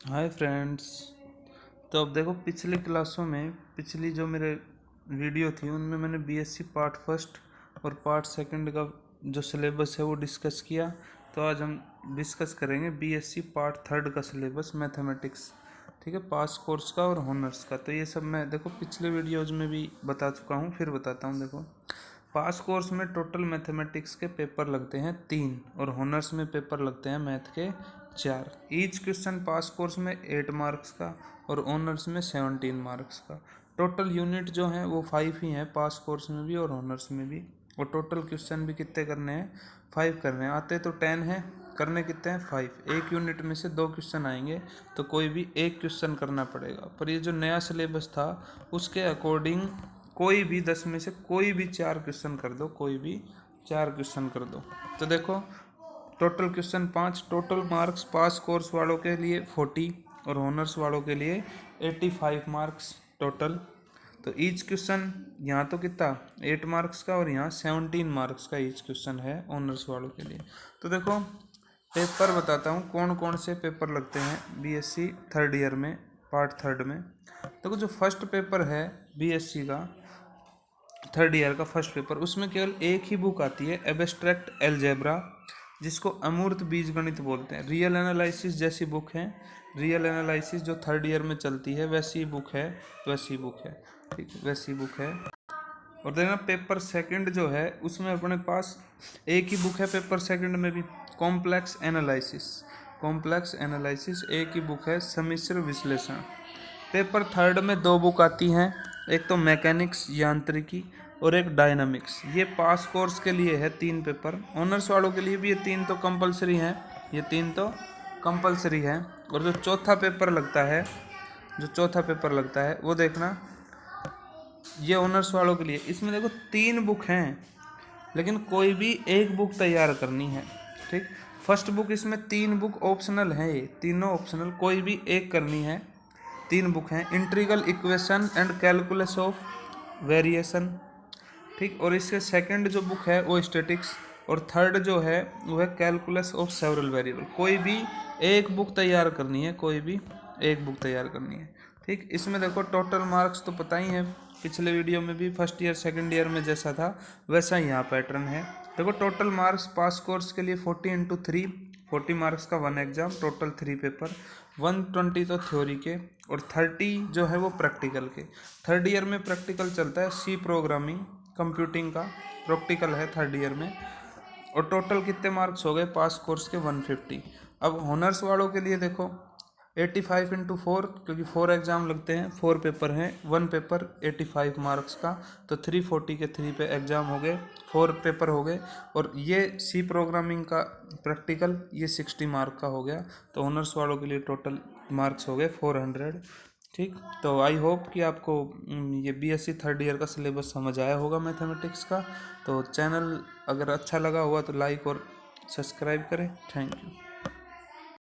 Hi friends. तो अब देखो, पिछली क्लासों में पिछली जो मेरे वीडियो थी उनमें मैंने बीएससी पार्ट फर्स्ट और पार्ट सेकंड का जो सिलेबस है वो डिस्कस किया। तो आज हम डिस्कस करेंगे बीएससी पार्ट थर्ड का सिलेबस मैथमेटिक्स, ठीक है, पास कोर्स का और हॉनर्स का। तो ये सब मैं देखो पिछले वीडियोज़ में भी बता चुका हूँ, फिर बताता हूँ। देखो, पास कोर्स में टोटल मैथमेटिक्स के पेपर लगते हैं 3 और हॉनर्स में पेपर लगते हैं मैथ के 4। ईच क्वेश्चन पास कोर्स में 8 मार्क्स का और ऑनर्स में 17 मार्क्स का। टोटल यूनिट जो हैं वो 5 ही हैं, पास कोर्स में भी और ऑनर्स में भी। और टोटल क्वेश्चन भी कितने करने हैं? 5 करने हैं। आते तो 10 हैं, करने कितने हैं? 5। एक यूनिट में से 2 क्वेश्चन आएंगे तो कोई भी एक क्वेश्चन करना पड़ेगा। पर ये जो नया सिलेबस था उसके अकॉर्डिंग कोई भी 10 में से कोई भी 4 क्वेश्चन कर दो, कोई भी 4 क्वेश्चन कर दो। तो देखो, टोटल क्वेश्चन 5, टोटल मार्क्स पास कोर्स वालों के लिए 40 और ऑनर्स वालों के लिए 85 मार्क्स टोटल। तो ईच क्वेश्चन यहाँ तो कितना 8 मार्क्स का और यहाँ 17 मार्क्स का ईच क्वेश्चन है ऑनर्स वालों के लिए। तो देखो, पेपर बताता हूँ कौन कौन से पेपर लगते हैं बीएससी थर्ड ईयर में, पार्ट थर्ड में। देखो, जो फर्स्ट पेपर है बीएससी का थर्ड ईयर का फर्स्ट पेपर, उसमें केवल एक ही बुक आती है, एब्स्ट्रैक्ट अलजेब्रा, जिसको अमूर्त बीजगणित बोलते हैं। रियल एनालिसिस जैसी बुक है, रियल एनालिसिस जो थर्ड ईयर में चलती है वैसी बुक है, वैसी बुक है, ठीक है, वैसी बुक है। और देखना, पेपर सेकंड जो है उसमें अपने पास एक ही बुक है पेपर सेकंड में भी, कॉम्प्लेक्स एनालिसिस। कॉम्प्लेक्स एनालिसिस एक ही बुक है, सम्मिश्र विश्लेषण। पेपर थर्ड में 2 बुक आती हैं, एक तो मैकेनिक्स यांत्रिकी और एक डायनामिक्स। ये पास कोर्स के लिए है 3 पेपर, ऑनर्स वालों के लिए भी ये 3 तो कंपलसरी हैं, ये 3 तो कंपलसरी हैं। और जो चौथा पेपर लगता है, जो चौथा पेपर लगता है वो देखना, ये ऑनर्स वालों के लिए। इसमें देखो 3 बुक हैं लेकिन कोई भी एक बुक तैयार करनी है, ठीक। फर्स्ट बुक, इसमें 3 बुक ऑप्शनल हैं, ये तीनों ऑप्शनल, कोई भी एक करनी है। 3 बुक हैं, integral equation and calculus of variation, ठीक। और इसके सेकंड जो बुक है वो स्टैटिक्स और थर्ड जो है वो है कैलकुलस ऑफ सेवरल वेरिएबल। कोई भी एक बुक तैयार करनी है, कोई भी एक बुक तैयार करनी है, ठीक। इसमें देखो टोटल मार्क्स तो पता ही है, पिछले वीडियो में भी फर्स्ट ईयर सेकंड ईयर में जैसा था वैसा ही यहाँ पैटर्न है। देखो, टोटल मार्क्स पास कोर्स के लिए 40 × 3, 40 मार्क्स का 1 एग्जाम, टोटल 3 पेपर, 120 तो थ्योरी के और 30 जो है वो प्रैक्टिकल के। थर्ड ईयर में प्रैक्टिकल चलता है, सी प्रोग्रामिंग कंप्यूटिंग का प्रैक्टिकल है थर्ड ईयर में। और टोटल कितने मार्क्स हो गए पास कोर्स के? 150। अब हॉनर्स वालों के लिए देखो, 85 × 4, क्योंकि 4 एग्जाम लगते हैं, 4 पेपर हैं, 1 पेपर 85 मार्क्स का, तो 340 के 3 पे एग्जाम हो गए, 4 पेपर हो गए। और ये सी प्रोग्रामिंग का प्रैक्टिकल ये 60 मार्क का हो गया। तो ऑनर्स वालों के लिए टोटल मार्क्स हो गए 400, ठीक। तो आई होप कि आपको ये बीएससी थर्ड ईयर का सिलेबस समझ आया होगा मैथमेटिक्स का। तो चैनल अगर अच्छा लगा हुआ तो लाइक और सब्सक्राइब करें। Thank you.